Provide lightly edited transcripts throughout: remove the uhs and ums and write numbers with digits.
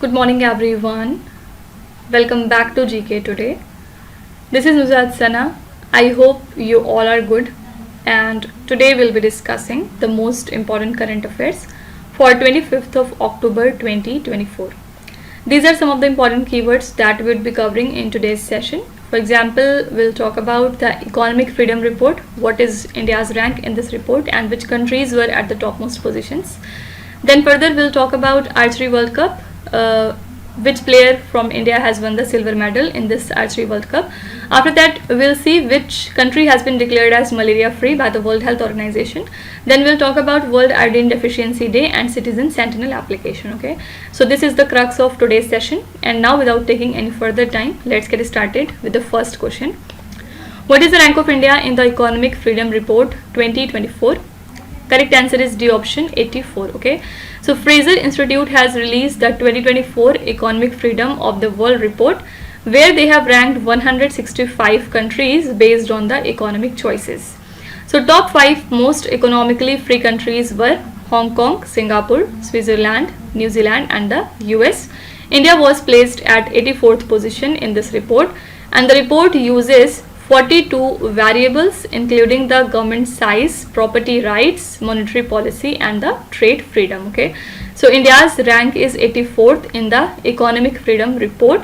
Good morning everyone. Welcome back to GK Today. This is Nuzad Sana. I hope you all are good, and today we'll be discussing the most important current affairs for 25th of October 2024. These are some of the important keywords that we'll be covering in today's session. For example, we'll talk about the Economic Freedom Report, what is India's rank in this report and which countries were at the topmost positions. Then further we'll talk about Archery World Cup, which player from India has won the silver medal in this Archery World Cup. After that, we'll see which country has been declared as malaria-free by the World Health Organization. Then we'll talk about World-Iodine-Deficiency-Day and Citizen-Sentinel application. Okay, so this is the crux of today's session. And now, without taking any further time, let's get started with the first question. What is the rank of India in the Economic Freedom Report 2024? Correct answer is D option, 84. Okay, so Fraser Institute has released the 2024 Economic Freedom of the World report, where they have ranked 165 countries based on the economic choices. So top 5 most economically free countries were Hong Kong, Singapore, Switzerland, New Zealand and the US. India was placed at 84th position in this report, and the report uses 42 variables including the government size, property rights, monetary policy and the trade freedom. Okay, so India's rank is 84th in the Economic Freedom Report.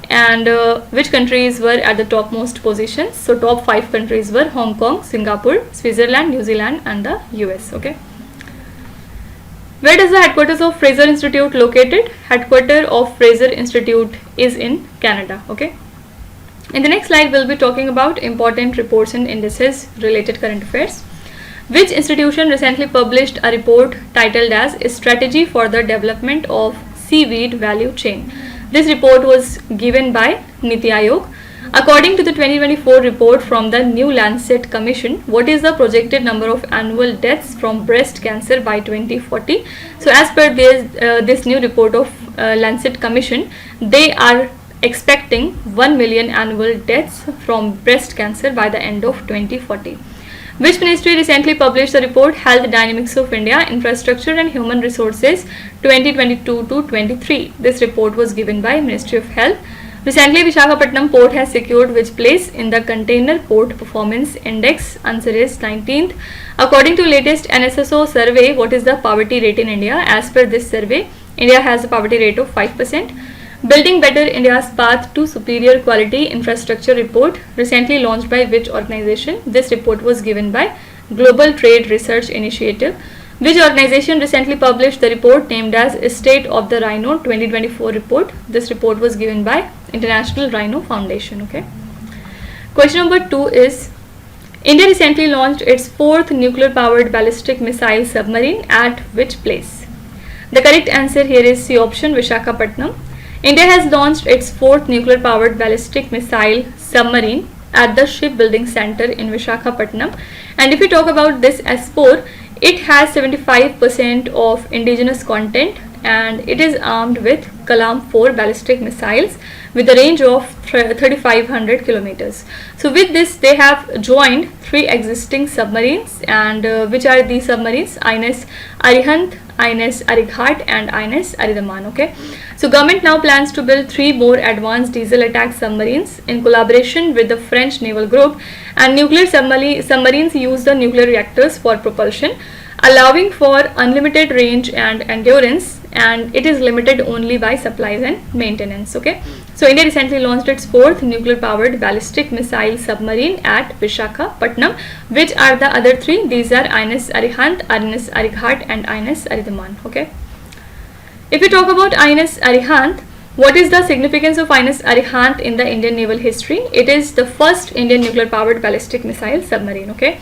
And which countries were at the topmost positions? So top 5 countries were Hong Kong, Singapore, Switzerland, New Zealand and the US. Okay, where does the headquarters of Fraser Institute located? Headquarters of Fraser Institute is in Canada. Okay, in the next slide, we'll be talking about important reports and indices related current affairs. Which institution recently published a report titled as a Strategy for the Development of Seaweed Value Chain? This report was given by Niti Aayog. According to the 2024 report from the New Lancet Commission, what is the projected number of annual deaths from breast cancer by 2040? So as per this new report of Lancet Commission, they are expecting 1 million annual deaths from breast cancer by the end of 2040. Which ministry recently published the report Health Dynamics of India, Infrastructure and Human Resources 2022-23? This report was given by Ministry of Health. Recently, Visakhapatnam port has secured which place in the Container Port Performance Index? Answer is 19th. According to latest NSSO survey, what is the poverty rate in India? As per this survey, India has a poverty rate of 5%. Building Better India's Path to Superior Quality Infrastructure report recently launched by which organization? This report was given by Global Trade Research Initiative. Which organization recently published the report named as State of the Rhino 2024 report? This report was given by International Rhino Foundation. Okay. Question number 2 is, India recently launched its 4th nuclear powered ballistic missile submarine at which place? The correct answer here is C option, Visakhapatnam. India has launched its 4th nuclear powered ballistic missile submarine at the shipbuilding center in Visakhapatnam. And if we talk about this S4, it has 75% of indigenous content and it is armed with Kalam 4 ballistic missiles with a range of 3500 kilometers. So with this, they have joined 3 existing submarines, and which are these submarines? INS Arihant, INS Arighat and INS Aridaman. Okay, so government now plans to build 3 more advanced diesel attack submarines in collaboration with the French naval group, and nuclear submarines use the nuclear reactors for propulsion, allowing for unlimited range and endurance, and it is limited only by supplies and maintenance. Okay, so India recently launched its 4th nuclear powered ballistic missile submarine at Visakhapatnam. Which are the other 3? These are INS Arihant, INS Arighat and INS Aridaman. Okay, if we talk about INS Arihant, what is the significance of INS Arihant in the Indian naval history? It is the first Indian nuclear powered ballistic missile submarine. Okay,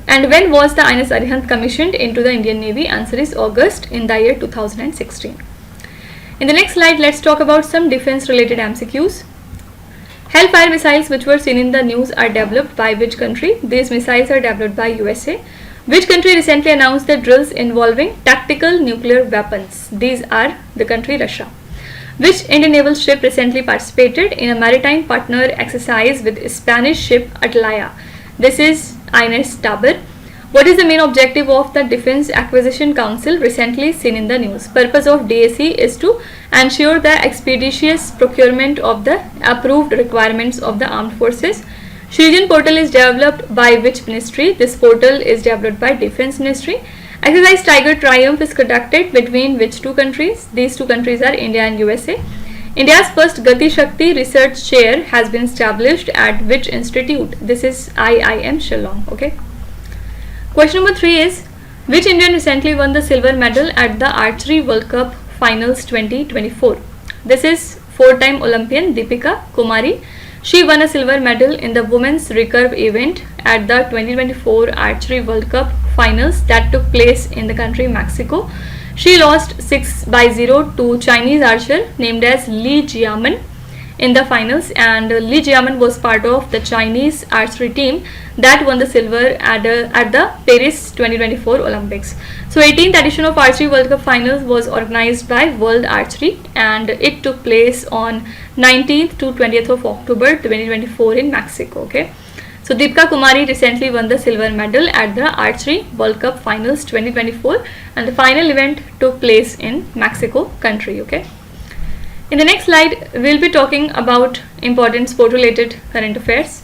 and when was the INS Arihant commissioned into the Indian Navy? Answer is August in the year 2016. In the next slide, let's talk about some defense related MCQs. Hellfire missiles which were seen in the news are developed by which country? These missiles are developed by USA. Which country recently announced the drills involving tactical nuclear weapons? These are the country Russia. Which Indian naval ship recently participated in a maritime partner exercise with Spanish ship Atalaya? This is INS Tabor. What is the main objective of the Defence Acquisition Council recently seen in the news? Purpose of DAC is to ensure the expeditious procurement of the approved requirements of the armed forces. Srijan portal is developed by which ministry? This portal is developed by Defence Ministry. Exercise Tiger Triumph is conducted between which two countries? These two countries are India and USA. India's first Gati Shakti research chair has been established at which institute? This is IIM Shillong. Okay. Question number 3 is, which Indian recently won the silver medal at the Archery World Cup Finals 2024? This is 4-time Olympian Deepika Kumari. She won a silver medal in the women's recurve event at the 2024 Archery World Cup Finals that took place in the country Mexico. She lost 6-0 to Chinese archer named as Li Jiamen in the finals, and Li Jiamen was part of the Chinese archery team that won the silver at the Paris 2024 Olympics. So 18th edition of Archery World Cup Finals was organized by World Archery, and it took place on 19th to 20th of October 2024 in Mexico. Okay. So Deepika Kumari recently won the silver medal at the Archery World Cup Finals 2024, and the final event took place in Mexico country. Okay. In the next slide, we'll be talking about important sport-related current affairs.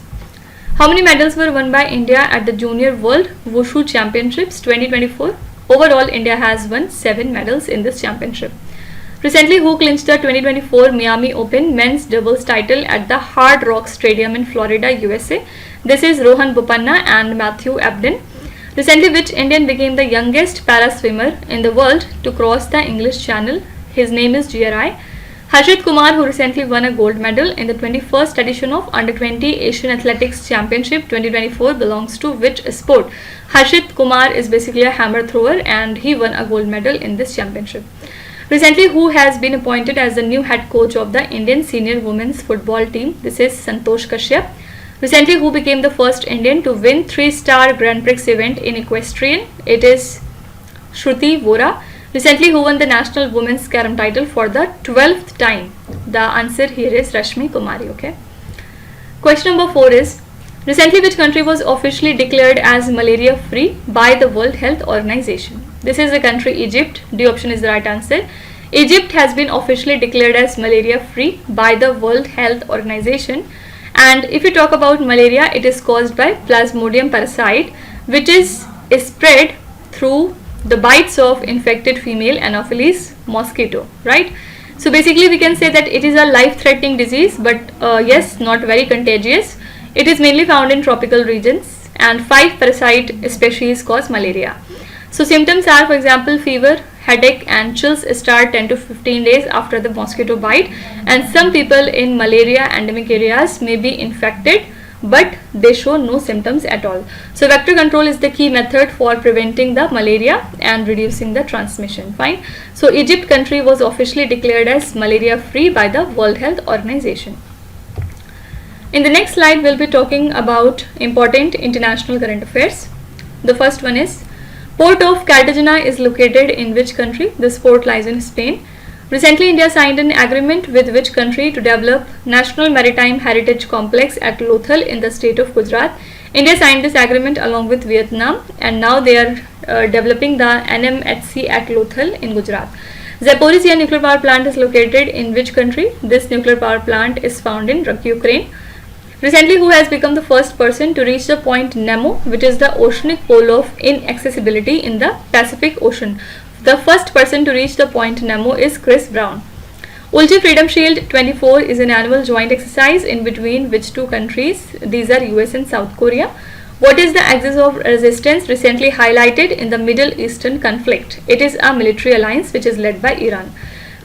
How many medals were won by India at the Junior World Wushu Championships 2024? Overall, India has won 7 medals in this championship. Recently, who clinched the 2024 Miami Open men's doubles title at the Hard Rock Stadium in Florida, USA? This is Rohan Bopanna and Matthew Ebden. Recently, which Indian became the youngest para swimmer in the world to cross the English Channel? His name is GRI. Harshit Kumar, who recently won a gold medal in the 21st edition of Under-20 Asian Athletics Championship 2024, belongs to which sport? Harshit Kumar is basically a hammer thrower, and he won a gold medal in this championship. Recently, who has been appointed as the new head coach of the Indian senior women's football team? This is Santosh Kashyap. Recently, who became the first Indian to win 3-star Grand Prix event in equestrian? It is Shruti Vora. Recently, who won the National Women's Carom title for the 12th time? The answer here is Rashmi Kumari. Okay. Question number 4 is, recently which country was officially declared as malaria-free by the World Health Organization? This is the country Egypt. D option is the right answer. Egypt has been officially declared as malaria-free by the World Health Organization. And if you talk about malaria, it is caused by Plasmodium parasite, which is spread through the bites of infected female Anopheles mosquito, right? So basically we can say that it is a life-threatening disease, but yes, not very contagious. It is mainly found in tropical regions, and 5 parasite species cause malaria. So symptoms are, for example, fever, headache and chills start 10 to 15 days after the mosquito bite, and some people in malaria endemic areas may be infected but they show no symptoms at all. So vector control is the key method for preventing the malaria and reducing the transmission. Fine. So Egypt country was officially declared as malaria free by the World Health Organization. In the next slide, we'll be talking about important international current affairs. The first one is, Port of Cartagena is located in which country? This port lies in Spain. Recently, India signed an agreement with which country to develop National Maritime Heritage Complex at Lothal in the state of Gujarat? India signed this agreement along with Vietnam, and now they are developing the NMHC at Lothal in Gujarat. Zaporizhzhia nuclear power plant is located in which country? This nuclear power plant is found in Ukraine. Recently, who has become the first person to reach the point Nemo, which is the oceanic pole of inaccessibility in the Pacific Ocean? The first person to reach the point Nemo is Chris Brown. Ulchi Freedom Shield 24 is an annual joint exercise in between which two countries? These are US and South Korea. What is the axis of resistance recently highlighted in the Middle Eastern conflict? It is a military alliance which is led by Iran.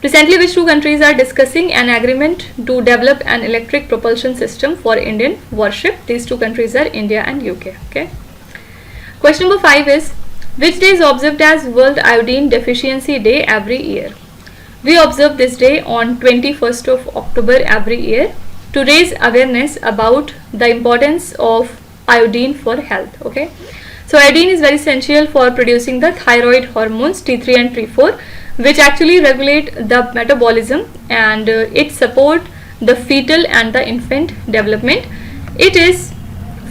Recently, which two countries are discussing an agreement to develop an electric propulsion system for Indian warship? These two countries are India and UK. Okay. Question number 5 is, which day is observed as World-Iodine-Deficiency-Day every year? We observe this day on 21st of October every year to raise awareness about the importance of iodine for health. Okay. So iodine is very essential for producing the thyroid hormones T3 and T4, which actually regulate the metabolism, and it support the fetal and the infant development. It is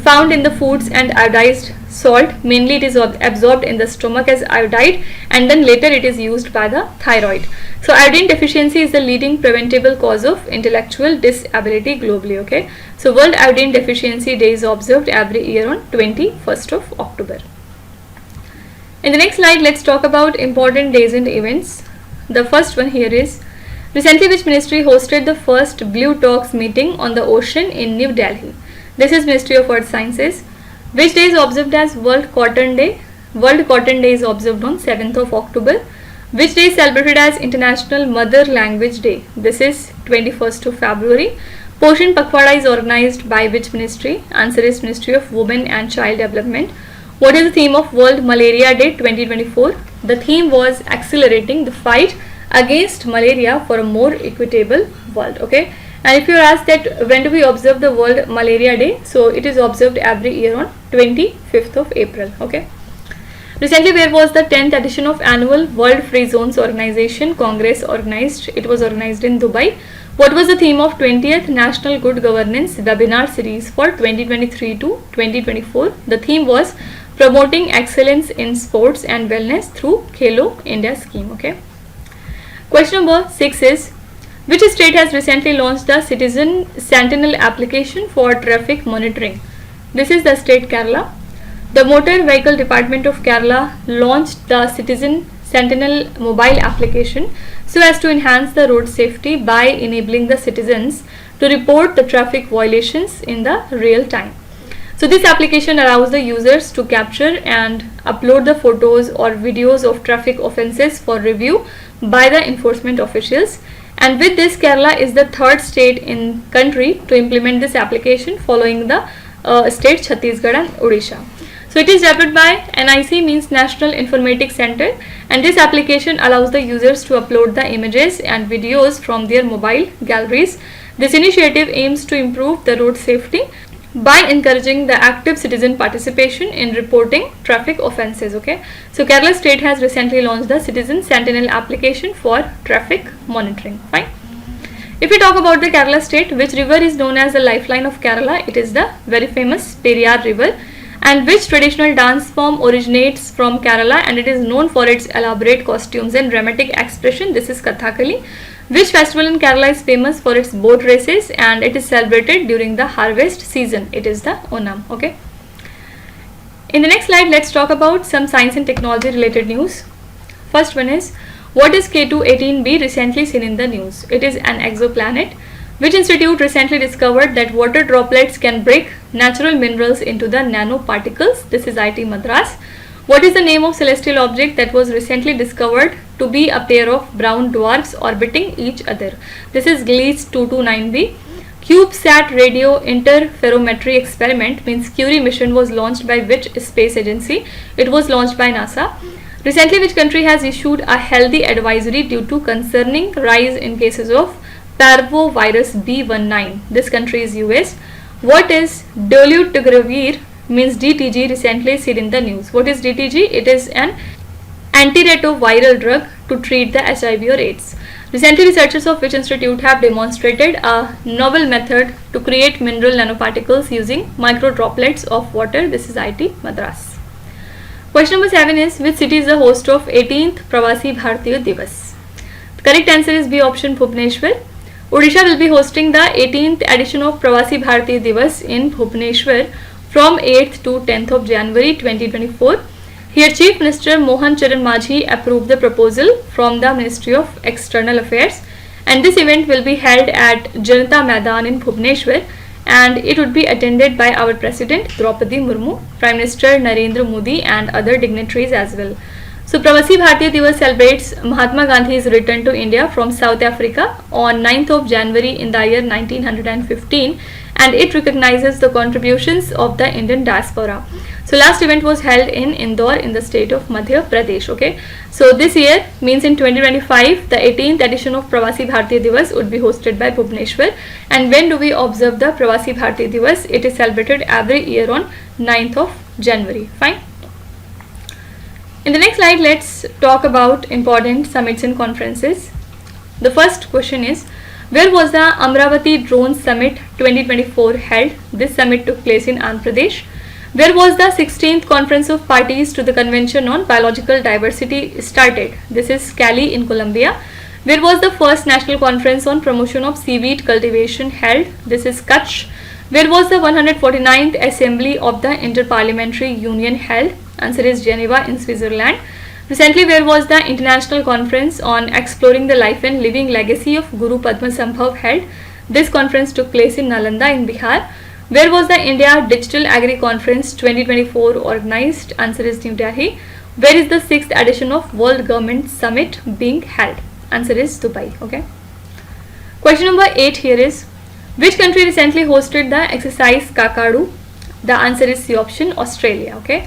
found in the foods and iodized salt. Mainly it is absorbed in the stomach as iodide, and then later it is used by the thyroid. So iodine deficiency is the leading preventable cause of intellectual disability globally. Okay, so World Iodine Deficiency Day is observed every year on 21st of October. In the next slide, let's talk about important days and events. The first one here is, recently which ministry hosted the first Blue Talks meeting on the ocean in New Delhi? This is Ministry of Earth Sciences. Which day is observed as World Cotton Day? World Cotton Day is observed on 7th of October. Which day is celebrated as International Mother Language Day? This is 21st of February. Poshan Pakhwada is organized by which ministry? Answer is Ministry of Women and Child Development. What is the theme of World Malaria Day 2024? The theme was accelerating the fight against malaria for a more equitable world. Okay, and if you are asked that when do we observe the World Malaria Day, so it is observed every year on 25th of April. Okay, recently where was the 10th edition of annual World Free Zones Organization Congress organized? It was organized in Dubai. What was the theme of 20th National Good Governance webinar series for 2023 to 2024? The theme was promoting excellence in sports and wellness through Khelo India scheme. Okay, question number 6 is, which state has recently launched the Citizen-Sentinel application for traffic monitoring? This is the state Kerala. The Motor Vehicle Department of Kerala launched the Citizen-Sentinel mobile application so as to enhance the road safety by enabling the citizens to report the traffic violations in the real time. So this application allows the users to capture and upload the photos or videos of traffic offences for review by the enforcement officials. And with this, Kerala is the third state in country to implement this application, following the state Chhattisgarh and Odisha. So it is developed by NIC, means National Informatics Center, and this application allows the users to upload the images and videos from their mobile galleries. This initiative aims to improve the road safety by encouraging the active citizen participation in reporting traffic offences. Okay, so Kerala state has recently launched the Citizen Sentinel application for traffic monitoring. Fine. If we talk about the Kerala state, which river is known as the lifeline of Kerala? It is the very famous Periyar river. And which traditional dance form originates from Kerala and it is known for its elaborate costumes and dramatic expression? This is Kathakali. Which festival in Kerala is famous for its boat races and it is celebrated during the harvest season? It is the Onam. Okay. In the next slide, let's talk about some science and technology related news. First one is, what is K2-18b recently seen in the news? It is an exoplanet. Which institute recently discovered that water droplets can break natural minerals into the nanoparticles? This is IT Madras. What is the name of celestial object that was recently discovered to be a pair of brown dwarfs orbiting each other? This is Gliese 229b. CubeSat radio interferometry experiment, means Curie mission, was launched by which space agency? It was launched by NASA. Recently, which country has issued a healthy advisory due to concerning rise in cases of parvovirus B19? This country is US. What is dolutegravir, means DTG, recently seen in the news? What is DTG? It is an antiretroviral drug to treat the HIV or AIDS. Recently, researchers of which institute have demonstrated a novel method to create mineral nanoparticles using micro droplets of water? This is IT Madras. Question number 7 is, which city is the host of 18th Pravasi-Bharatiya-Divas? The correct answer is B option, Bhubaneswar. Odisha will be hosting the 18th edition of Pravasi-Bharatiya-Divas in Bhubaneswar from 8th to 10th of January 2024. Here, Chief Minister Mohan Charan Majhi approved the proposal from the Ministry of External Affairs, and this event will be held at Janata Maidan in Bhubaneswar, and it would be attended by our President Draupadi Murmu, Prime Minister Narendra Modi, and other dignitaries as well. So Pravasi-Bharatiya-Divas celebrates Mahatma Gandhi's return to India from South Africa on 9th of January in the year 1915, and it recognizes the contributions of the Indian diaspora. So last event was held in Indore in the state of Madhya Pradesh. Okay, so this year, means in 2025, the 18th edition of Pravasi-Bharatiya-Divas would be hosted by Bhubaneswar. And when do we observe the Pravasi-Bharatiya-Divas? It is celebrated every year on 9th of January. Fine. In the next slide, let's talk about important summits and conferences. The first question is, where was the Amravati Drone Summit 2024 held? This summit took place in Andhra Pradesh. Where was the 16th Conference of Parties to the Convention on Biological Diversity started? This is Cali in Colombia. Where was the first National Conference on Promotion of Seaweed Cultivation held? This is Kutch. Where was the 149th Assembly of the Interparliamentary Union held? Answer is Geneva in Switzerland. Recently, where was the International Conference on Exploring the Life and Living Legacy of Guru Padma Sambhav held? This conference took place in Nalanda in Bihar. Where was the India Digital Agri Conference 2024 organized? Answer is New Delhi. Where is the 6th edition of World Government Summit being held? Answer is Dubai. Okay. Question number 8 here is, which country recently hosted the Exercise-Kakadu? The answer is C option, Australia. Okay.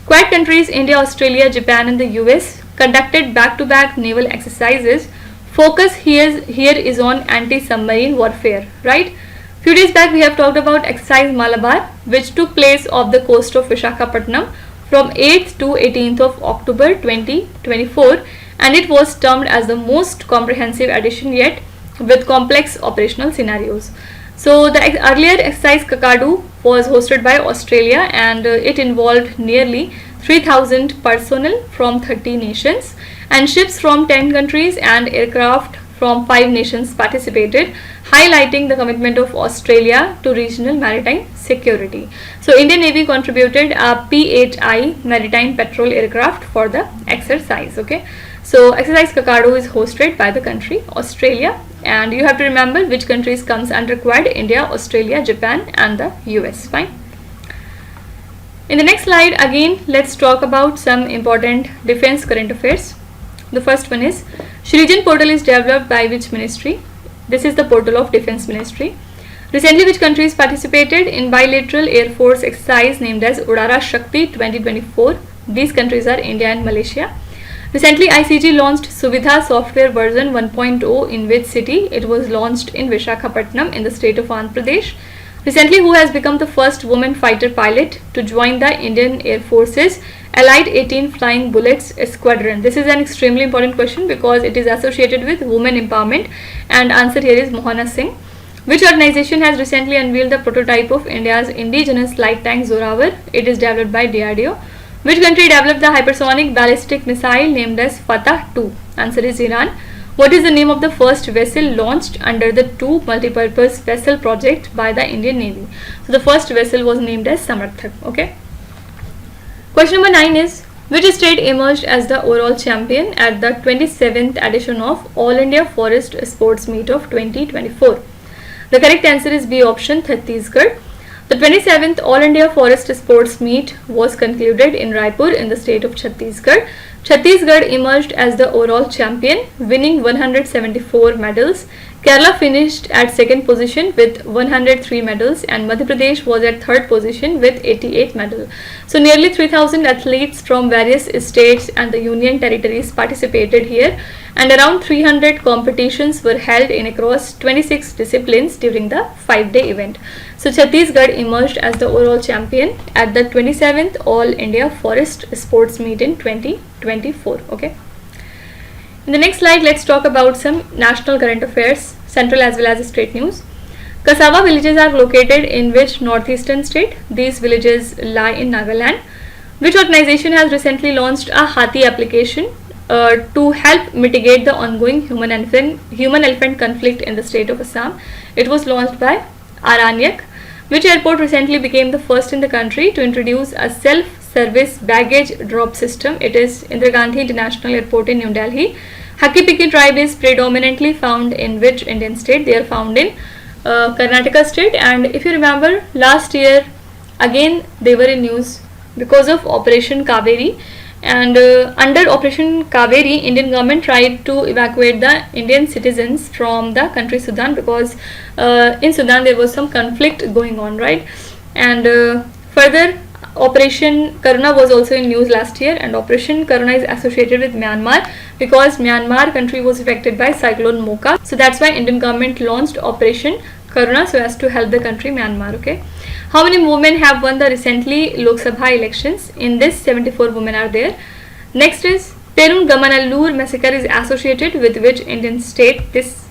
Quad countries India, Australia, Japan and the US conducted back-to-back naval exercises. Focus here is on anti-submarine warfare, right? Few days back we have talked about exercise Malabar, which took place off the coast of Visakhapatnam from 8th to 18th of October 2024, and it was termed as the most comprehensive edition yet, with complex operational scenarios. So the earlier exercise Kakadu was hosted by Australia, and it involved nearly 3,000 personnel from 30 nations, and ships from 10 countries and aircraft from 5 nations participated, highlighting the commitment of Australia to regional maritime security. So Indian Navy contributed a P-8I maritime patrol aircraft for the exercise. Okay, so exercise Kakadu is hosted by the country Australia, and you have to remember which countries comes under Quad: India, Australia, Japan and the US. Fine. In the next slide, again let's talk about some important defense current affairs. The first one is, Shrijan portal is developed by which ministry? This is the portal of Defense Ministry. Recently, which countries participated in bilateral Air Force exercise named as Udara Shakti 2024? These countries are India and Malaysia. Recently, ICG launched Suvidha software version 1.0 in which city? It was launched in Visakhapatnam in the state of Andhra Pradesh. Recently, who has become the first woman fighter pilot to join the Indian Air Force's Allied 18 Flying Bullets Squadron? This is an extremely important question because it is associated with women empowerment, and answer here is Mohana Singh. Which organization has recently unveiled the prototype of India's indigenous light tank Zorawar? It is developed by DRDO. Which country developed the hypersonic ballistic missile named as Fatah-2? Answer is Iran. What is the name of the first vessel launched under the two multipurpose vessel project by the Indian Navy? So the first vessel was named as Samarthak. Okay. Question number 9 is, which state emerged as the overall champion at the 27th edition of All India Forest Sports Meet of 2024? The correct answer is B option, Chhattisgarh. The 27th All India Forest Sports Meet was concluded in Raipur in the state of Chhattisgarh. Chhattisgarh emerged as the overall champion, winning 174 medals. Kerala finished at second position with 103 medals, and Madhya Pradesh was at third position with 88 medals. So nearly 3,000 athletes from various states and the union territories participated here, and around 300 competitions were held in across 26 disciplines during the 5-day event. So Chhattisgarh emerged as the overall champion at the 27th All India Forest Sports Meet in 2024. Okay. In the next slide, let's talk about some national current affairs, central as well as state news. Kasaba villages are located in which northeastern state? These villages lie in Nagaland. Which organization has recently launched a Hathi application to help mitigate the ongoing human-elephant conflict in the state of Assam? It was launched by Aranyak. Which airport recently became the first in the country to introduce a self-service baggage drop system? It is Indira Gandhi International Airport in New Delhi. Hakki-Pikki tribe is predominantly found in which Indian state? They are found in Karnataka state, and if you remember last year again they were in news because of Operation Kaveri, and under Operation Kaveri, Indian government tried to evacuate the Indian citizens from the country Sudan because in Sudan there was some conflict going on, right? And further, Operation Karuna was also in news last year, and Operation Karuna is associated with Myanmar because Myanmar country was affected by Cyclone Mocha. So that's why Indian government launched Operation Karuna so as to help the country Myanmar. Okay. How many women have won the recently Lok Sabha elections? In this, 74 women are there. Next is Perungamanallur massacre is associated with which Indian state? This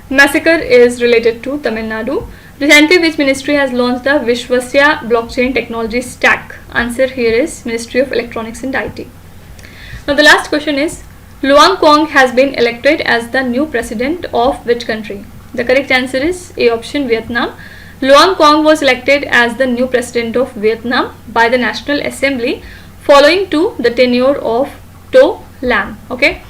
massacre is related to Tamil Nadu. Recently, which ministry has launched the Vishwasya blockchain technology stack? Answer here is Ministry of Electronics and IT. Now the last question is, Luang Quang has been elected as the new president of which country? The correct answer is A option, Vietnam. Luang Quang was elected as the new president of Vietnam by the National Assembly following to the tenure of To Lam. Okay.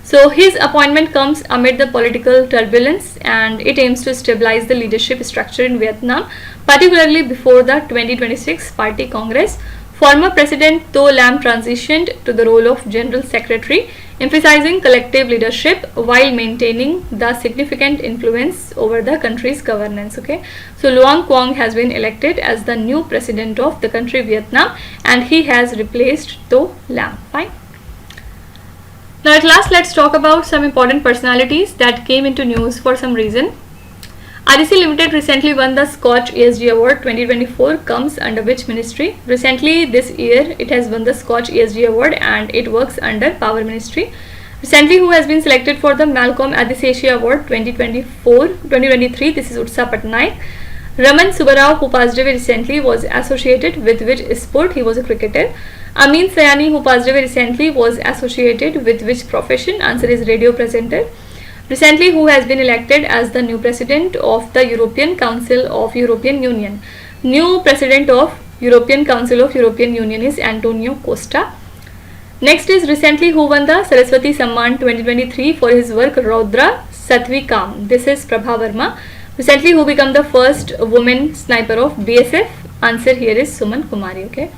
So his appointment comes amid the political turbulence and it aims to stabilize the leadership structure in Vietnam, particularly before the 2026 Party Congress. Former President To Lam transitioned to the role of General Secretary, emphasizing collective leadership while maintaining the significant influence over the country's governance. Okay, so Luang Quang has been elected as the new president of the country Vietnam and he has replaced To Lam. Fine. Now at last, let's talk about some important personalities that came into news for some reason. REC Limited recently won the Scotch ESG Award 2024. Comes under which ministry? Recently this year it has won the Scotch ESG Award and it works under Power Ministry. Recently, who has been selected for the Malcolm Adiseshiya Award 2023? This is Utsa Patnaik. Raman Subarao, who passed away recently, was associated with which sport? He was a cricketer. Amin Sayani, who passed away recently, was associated with which profession? Answer is radio presenter. Recently, who has been elected as the new president of the European Council of European Union? New president of European Council of European Union is Antonio Costa. Next is recently who won the Saraswati Samman 2023 for his work Raudra Satvikam. This is Prabha Verma. Recently, who became the first woman sniper of BSF? Answer here is Suman Kumari. Okay.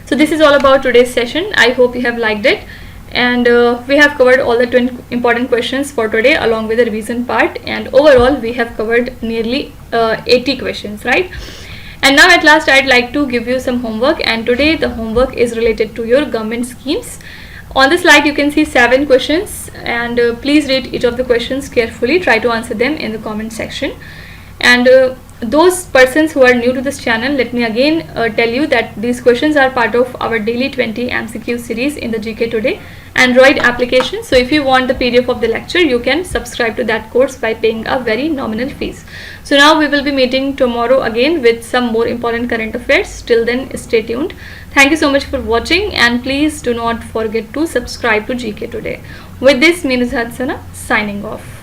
So this is all about today's session. I hope you have liked it. And we have covered all the 20 important questions for today along with the revision part, and overall we have covered nearly 80 questions, right? And now at last I'd like to give you some homework, and today the homework is related to your government schemes. On the slide you can see 7 questions, and please read each of the questions carefully, try to answer them in the comment section. And those persons who are new to this channel, let me again tell you that these questions are part of our daily 20 MCQ series in the GK Today Android application. So if you want the PDF of the lecture, you can subscribe to that course by paying a very nominal fees. So now we will be meeting tomorrow again with some more important current affairs. Till then, stay tuned. Thank you so much for watching, and please do not forget to subscribe to GK Today. With this, me Nuzhat Sana signing off.